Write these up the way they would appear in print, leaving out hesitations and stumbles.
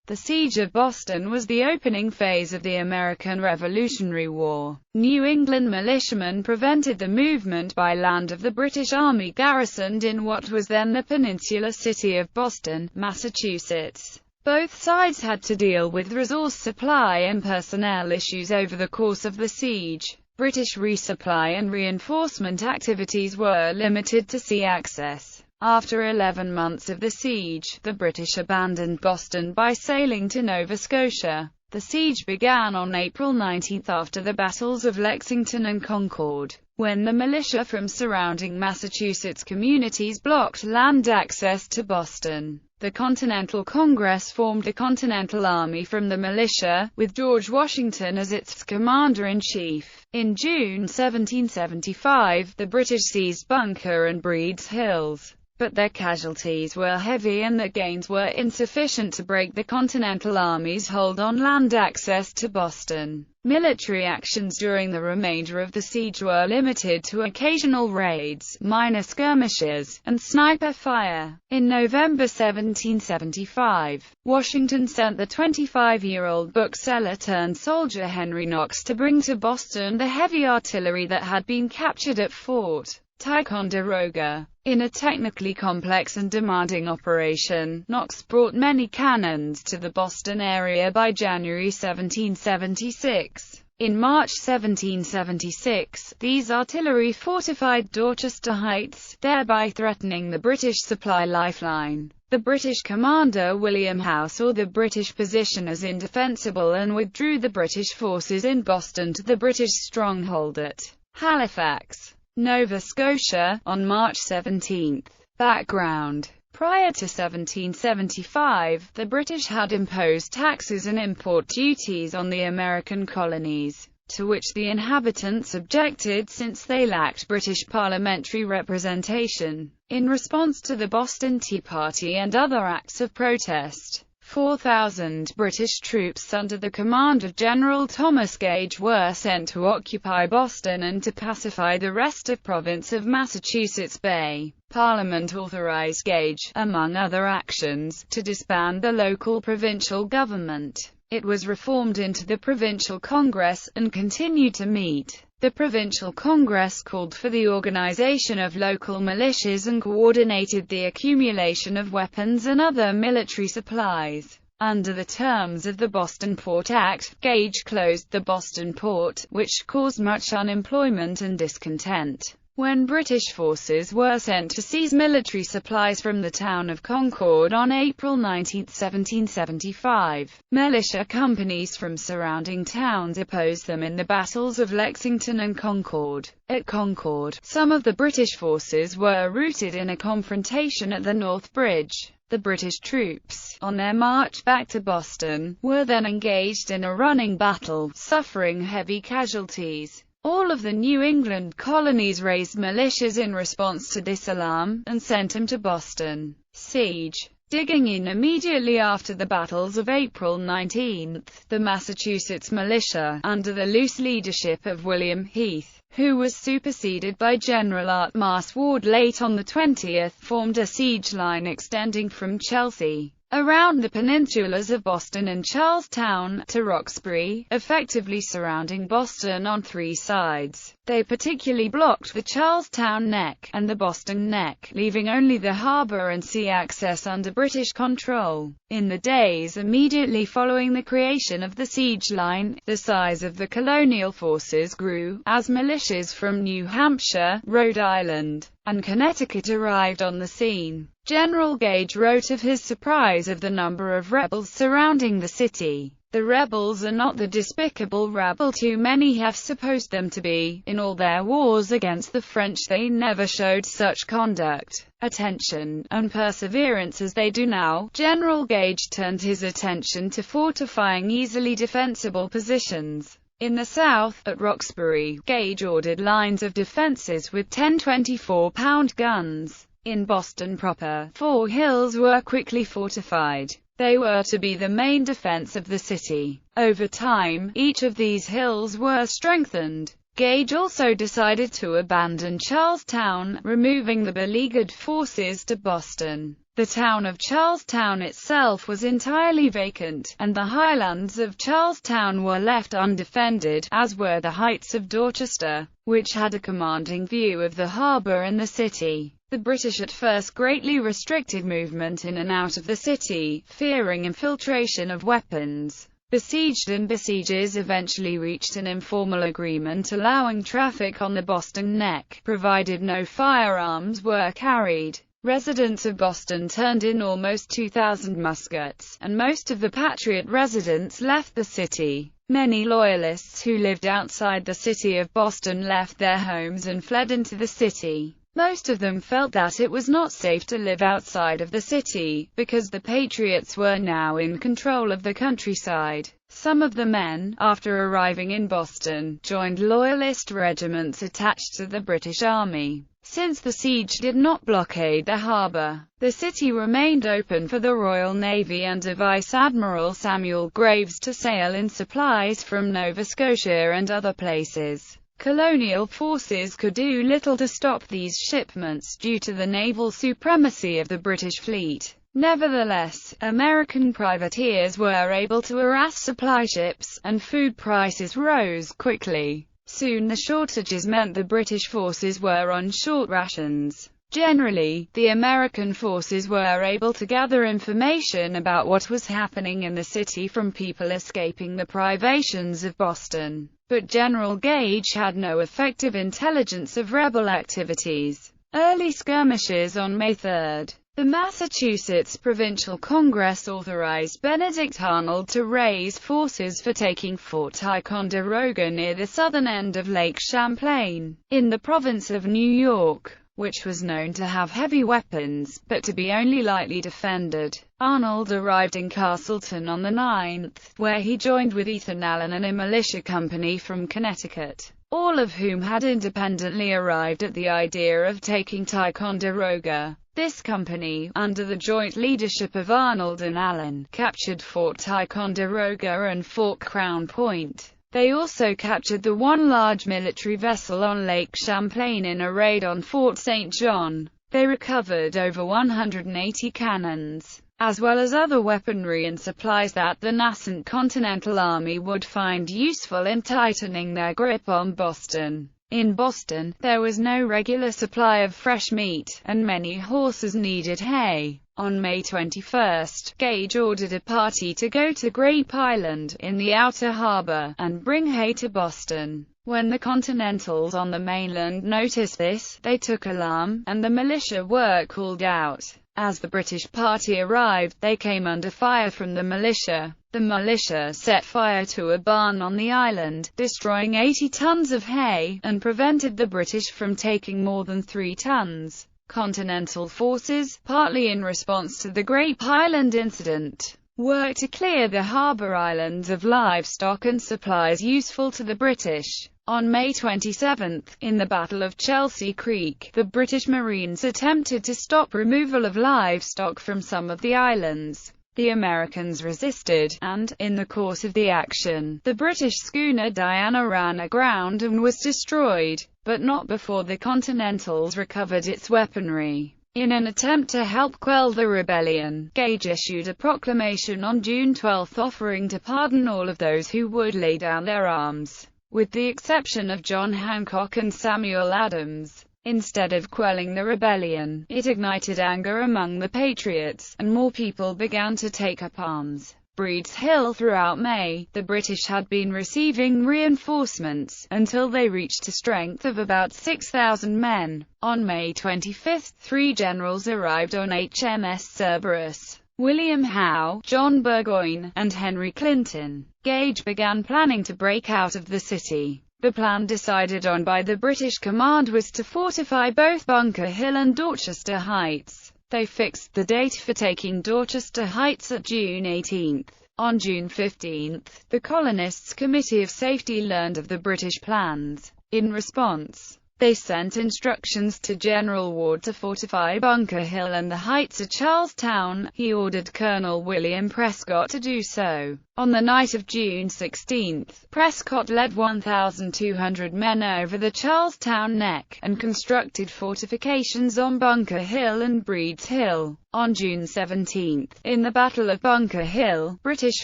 The siege of Boston was the opening phase of the American Revolutionary War. New England militiamen prevented the movement by land of the British Army garrisoned in what was then the peninsula city of Boston, Massachusetts. Both sides had to deal with resource supply and personnel issues over the course of the siege. British resupply and reinforcement activities were limited to sea access. After 11 months of the siege, the British abandoned Boston by sailing to Nova Scotia. The siege began on April 19 after the battles of Lexington and Concord, when the militia from surrounding Massachusetts communities blocked land access to Boston. The Continental Congress formed the Continental Army from the militia, with George Washington as its commander-in-chief. In June 1775, the British seized Bunker and Breed's Hills, but their casualties were heavy and their gains were insufficient to break the Continental Army's hold on land access to Boston. Military actions during the remainder of the siege were limited to occasional raids, minor skirmishes, and sniper fire. In November 1775, Washington sent the 25-year-old bookseller-turned-soldier Henry Knox to bring to Boston the heavy artillery that had been captured at Fort Ticonderoga. In a technically complex and demanding operation, Knox brought many cannons to the Boston area by January 1776. In March 1776, these artillery fortified Dorchester Heights, thereby threatening the British supply lifeline. The British commander William Howe saw the British position as indefensible and withdrew the British forces in Boston to the British stronghold at Halifax, Nova Scotia, on March 17. Background: prior to 1775, the British had imposed taxes and import duties on the American colonies, to which the inhabitants objected since they lacked British parliamentary representation. In response to the Boston Tea Party and other acts of protest, 4,000 British troops under the command of General Thomas Gage were sent to occupy Boston and to pacify the rest of province of Massachusetts Bay. Parliament authorized Gage, among other actions, to disband the local provincial government. It was reformed into the Provincial Congress, and continued to meet. The Provincial Congress called for the organization of local militias and coordinated the accumulation of weapons and other military supplies. Under the terms of the Boston Port Act, Gage closed the Boston port, which caused much unemployment and discontent. When British forces were sent to seize military supplies from the town of Concord on April 19, 1775, militia companies from surrounding towns opposed them in the battles of Lexington and Concord. At Concord, some of the British forces were routed in a confrontation at the North Bridge. The British troops, on their march back to Boston, were then engaged in a running battle, suffering heavy casualties. All of the New England colonies raised militias in response to this alarm, and sent them to Boston. Siege. Digging in immediately after the battles of April 19, the Massachusetts Militia, under the loose leadership of William Heath, who was superseded by General Art Mas Ward late on the 20th, formed a siege line extending from Chelsea, around the peninsulas of Boston and Charlestown, to Roxbury, effectively surrounding Boston on three sides. They particularly blocked the Charlestown Neck, and the Boston Neck, leaving only the harbor and sea access under British control. In the days immediately following the creation of the siege line, the size of the colonial forces grew, as militias from New Hampshire, Rhode Island, and Connecticut arrived on the scene. General Gage wrote of his surprise of the number of rebels surrounding the city. The rebels are not the despicable rabble too many have supposed them to be. In all their wars against the French they never showed such conduct, attention, and perseverance as they do now. General Gage turned his attention to fortifying easily defensible positions. In the south, at Roxbury, Gage ordered lines of defenses with 10 24-pound guns. In Boston proper, 4 hills were quickly fortified. They were to be the main defense of the city. Over time, each of these hills were strengthened. Gage also decided to abandon Charlestown, removing the beleaguered forces to Boston. The town of Charlestown itself was entirely vacant, and the highlands of Charlestown were left undefended, as were the heights of Dorchester, which had a commanding view of the harbour and the city. The British at first greatly restricted movement in and out of the city, fearing infiltration of weapons. Besieged and besiegers eventually reached an informal agreement allowing traffic on the Boston Neck, provided no firearms were carried. Residents of Boston turned in almost 2,000 muskets, and most of the Patriot residents left the city. Many Loyalists who lived outside the city of Boston left their homes and fled into the city. Most of them felt that it was not safe to live outside of the city, because the Patriots were now in control of the countryside. Some of the men, after arriving in Boston, joined Loyalist regiments attached to the British Army. Since the siege did not blockade the harbour, the city remained open for the Royal Navy under Vice Admiral Samuel Graves to sail in supplies from Nova Scotia and other places. Colonial forces could do little to stop these shipments due to the naval supremacy of the British fleet. Nevertheless, American privateers were able to harass supply ships, and food prices rose quickly. Soon the shortages meant the British forces were on short rations. Generally, the American forces were able to gather information about what was happening in the city from people escaping the privations of Boston. But General Gage had no effective intelligence of rebel activities. Early skirmishes on May 3. The Massachusetts Provincial Congress authorized Benedict Arnold to raise forces for taking Fort Ticonderoga near the southern end of Lake Champlain, in the province of New York, which was known to have heavy weapons, but to be only lightly defended. Arnold arrived in Castleton on the 9th, where he joined with Ethan Allen and a militia company from Connecticut, all of whom had independently arrived at the idea of taking Ticonderoga. This company, under the joint leadership of Arnold and Allen, captured Fort Ticonderoga and Fort Crown Point. They also captured the one large military vessel on Lake Champlain in a raid on Fort St. John. They recovered over 180 cannons, as well as other weaponry and supplies that the nascent Continental Army would find useful in tightening their grip on Boston. In Boston, there was no regular supply of fresh meat, and many horses needed hay. On May 21, Gage ordered a party to go to Grape Island, in the outer harbor, and bring hay to Boston. When the Continentals on the mainland noticed this, they took alarm, and the militia were called out. As the British party arrived, they came under fire from the militia. The militia set fire to a barn on the island, destroying 80 tons of hay, and prevented the British from taking more than 3 tons. Continental forces, partly in response to the Grape Island incident, worked to clear the harbour islands of livestock and supplies useful to the British. On May 27, in the Battle of Chelsea Creek, the British Marines attempted to stop removal of livestock from some of the islands. The Americans resisted, and, in the course of the action, the British schooner Diana ran aground and was destroyed, but not before the Continentals recovered its weaponry. In an attempt to help quell the rebellion, Gage issued a proclamation on June 12 offering to pardon all of those who would lay down their arms, with the exception of John Hancock and Samuel Adams. Instead of quelling the rebellion, it ignited anger among the Patriots, and more people began to take up arms. Breed's Hill. Throughout May, the British had been receiving reinforcements, until they reached a strength of about 6,000 men. On May 25, 3 generals arrived on HMS Cerberus: William Howe, John Burgoyne, and Henry Clinton. Gage began planning to break out of the city. The plan decided on by the British command was to fortify both Bunker Hill and Dorchester Heights. They fixed the date for taking Dorchester Heights at June 18. On June 15, the colonists' Committee of Safety learned of the British plans. In response, they sent instructions to General Ward to fortify Bunker Hill and the heights at Charlestown. He ordered Colonel William Prescott to do so. On the night of June 16, Prescott led 1,200 men over the Charlestown Neck, and constructed fortifications on Bunker Hill and Breed's Hill. On June 17, in the Battle of Bunker Hill, British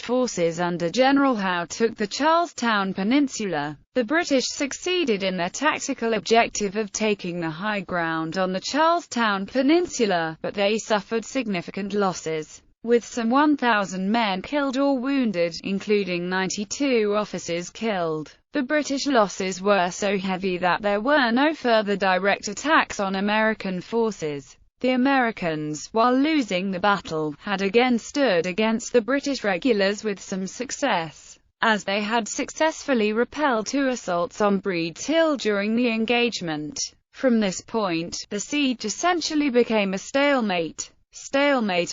forces under General Howe took the Charlestown Peninsula. The British succeeded in their tactical objective of taking the high ground on the Charlestown Peninsula, but they suffered significant losses, with some 1,000 men killed or wounded, including 92 officers killed. The British losses were so heavy that there were no further direct attacks on American forces. The Americans, while losing the battle, had again stood against the British regulars with some success, as they had successfully repelled 2 assaults on Breed's Hill during the engagement. From this point, the siege essentially became a stalemate.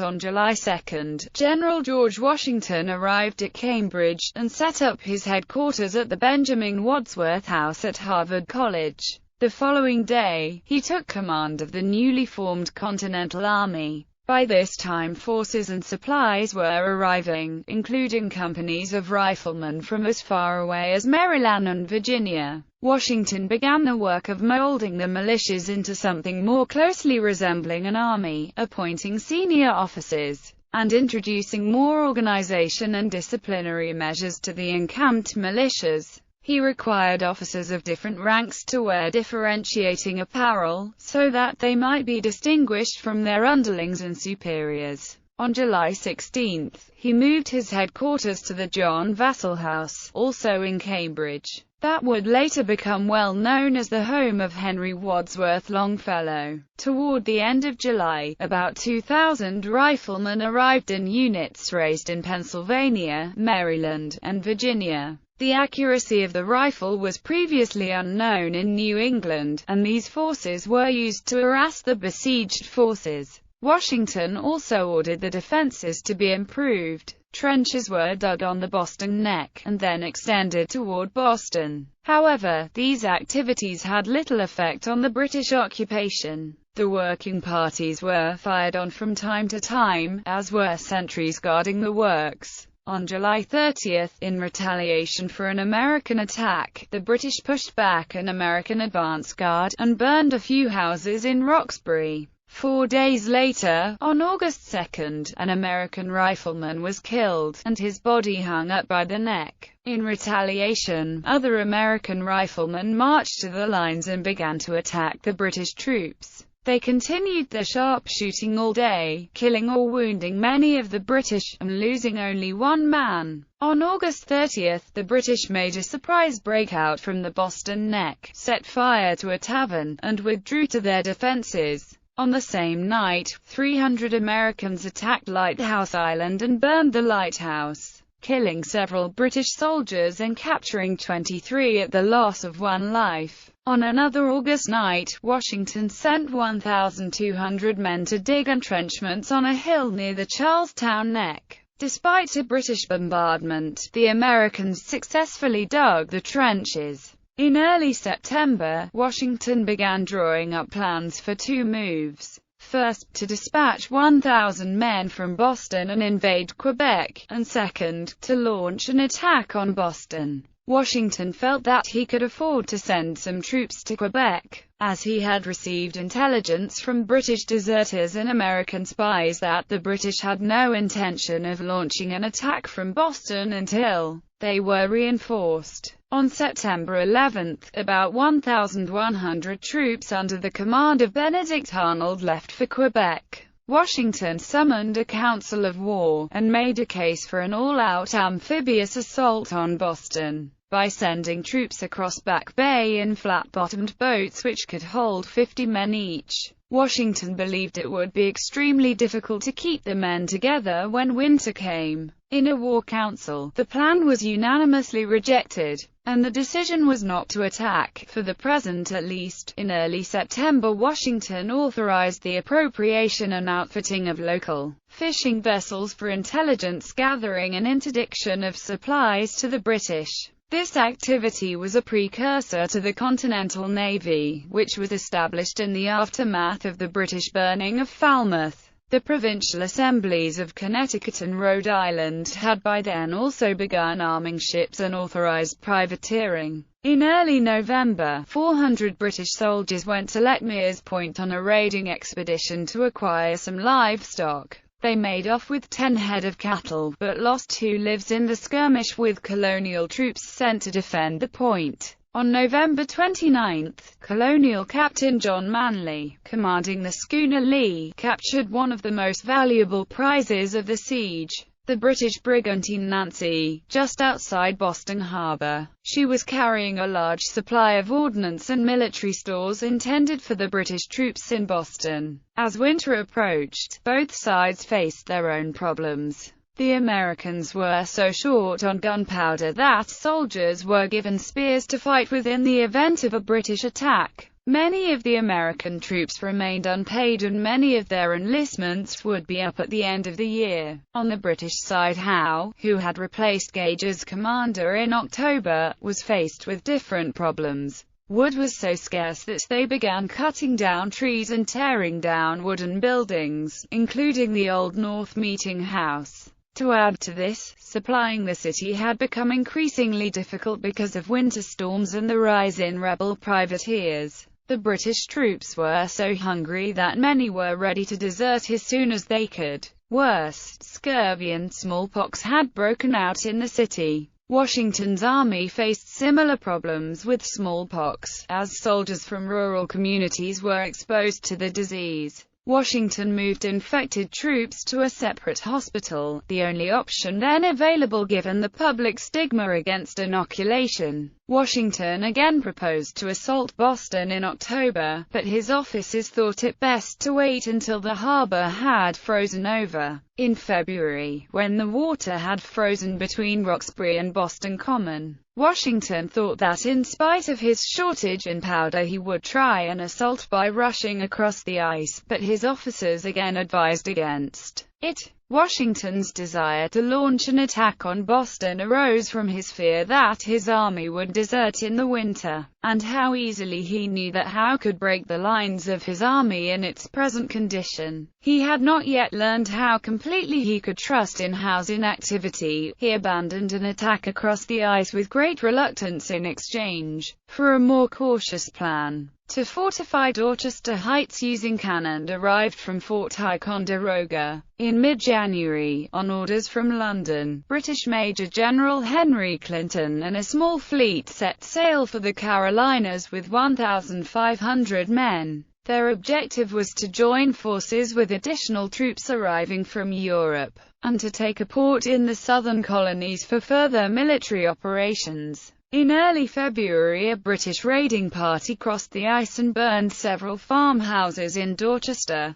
On July 2, General George Washington arrived at Cambridge, and set up his headquarters at the Benjamin Wadsworth House at Harvard College. The following day, he took command of the newly formed Continental Army. By this time forces and supplies were arriving, including companies of riflemen from as far away as Maryland and Virginia. Washington began the work of molding the militias into something more closely resembling an army, appointing senior officers, and introducing more organization and disciplinary measures to the encamped militias. He required officers of different ranks to wear differentiating apparel, so that they might be distinguished from their underlings and superiors. On July 16, he moved his headquarters to the John Vassall House, also in Cambridge. That would later become well known as the home of Henry Wadsworth Longfellow. Toward the end of July, about 2,000 riflemen arrived in units raised in Pennsylvania, Maryland, and Virginia. The accuracy of the rifle was previously unknown in New England, and these forces were used to harass the besieged forces. Washington also ordered the defenses to be improved. Trenches were dug on the Boston Neck, and then extended toward Boston. However, these activities had little effect on the British occupation. The working parties were fired on from time to time, as were sentries guarding the works. On July 30, in retaliation for an American attack, the British pushed back an American advance guard, and burned a few houses in Roxbury. 4 days later, on August 2, an American rifleman was killed, and his body hung up by the neck. In retaliation, other American riflemen marched to the lines and began to attack the British troops. They continued their sharpshooting all day, killing or wounding many of the British, and losing only 1 man. On August 30, the British made a surprise breakout from the Boston Neck, set fire to a tavern, and withdrew to their defenses. On the same night, 300 Americans attacked Lighthouse Island and burned the lighthouse, killing several British soldiers and capturing 23 at the loss of 1 life. On another August night, Washington sent 1,200 men to dig entrenchments on a hill near the Charlestown Neck. Despite a British bombardment, the Americans successfully dug the trenches. In early September, Washington began drawing up plans for 2 moves. First, to dispatch 1,000 men from Boston and invade Quebec, and second, to launch an attack on Boston. Washington felt that he could afford to send some troops to Quebec, as he had received intelligence from British deserters and American spies that the British had no intention of launching an attack from Boston until they were reinforced. On September 11, about 1,100 troops under the command of Benedict Arnold left for Quebec. Washington summoned a council of war, and made a case for an all-out amphibious assault on Boston, by sending troops across Back Bay in flat-bottomed boats which could hold 50 men each. Washington believed it would be extremely difficult to keep the men together when winter came. In a war council, the plan was unanimously rejected, and the decision was not to attack, for the present at least. In early September, Washington authorized the appropriation and outfitting of local fishing vessels for intelligence gathering and interdiction of supplies to the British. This activity was a precursor to the Continental Navy, which was established in the aftermath of the British burning of Falmouth. The provincial assemblies of Connecticut and Rhode Island had by then also begun arming ships and authorized privateering. In early November, 400 British soldiers went to Lechmere's Point on a raiding expedition to acquire some livestock. They made off with 10 head of cattle, but lost 2 lives in the skirmish with colonial troops sent to defend the point. On November 29, Colonial Captain John Manley, commanding the schooner Lee, captured one of the most valuable prizes of the siege, the British brigantine Nancy, just outside Boston Harbor. She was carrying a large supply of ordnance and military stores intended for the British troops in Boston. As winter approached, both sides faced their own problems. The Americans were so short on gunpowder that soldiers were given spears to fight with in the event of a British attack. Many of the American troops remained unpaid and many of their enlistments would be up at the end of the year. On the British side, Howe, who had replaced Gage as commander in October, was faced with different problems. Wood was so scarce that they began cutting down trees and tearing down wooden buildings, including the Old North Meeting House. To add to this, supplying the city had become increasingly difficult because of winter storms and the rise in rebel privateers. The British troops were so hungry that many were ready to desert as soon as they could. Worse, scurvy and smallpox had broken out in the city. Washington's army faced similar problems with smallpox, as soldiers from rural communities were exposed to the disease. Washington moved infected troops to a separate hospital, the only option then available given the public stigma against inoculation. Washington again proposed to assault Boston in October, but his officers thought it best to wait until the harbor had frozen over. In February, when the water had frozen between Roxbury and Boston Common, Washington thought that in spite of his shortage in powder he would try an assault by rushing across the ice, but his officers again advised against it. Washington's desire to launch an attack on Boston arose from his fear that his army would desert in the winter, and how easily he knew that Howe could break the lines of his army in its present condition. He had not yet learned how completely he could trust in Howe's inactivity. He abandoned an attack across the ice with great reluctance in exchange for a more cautious plan to fortify Dorchester Heights using cannon arrived from Fort Ticonderoga. In mid-January, on orders from London, British Major General Henry Clinton and a small fleet set sail for the Carolinas with 1,500 men. Their objective was to join forces with additional troops arriving from Europe, and to take a port in the southern colonies for further military operations. In early February, a British raiding party crossed the ice and burned several farmhouses in Dorchester.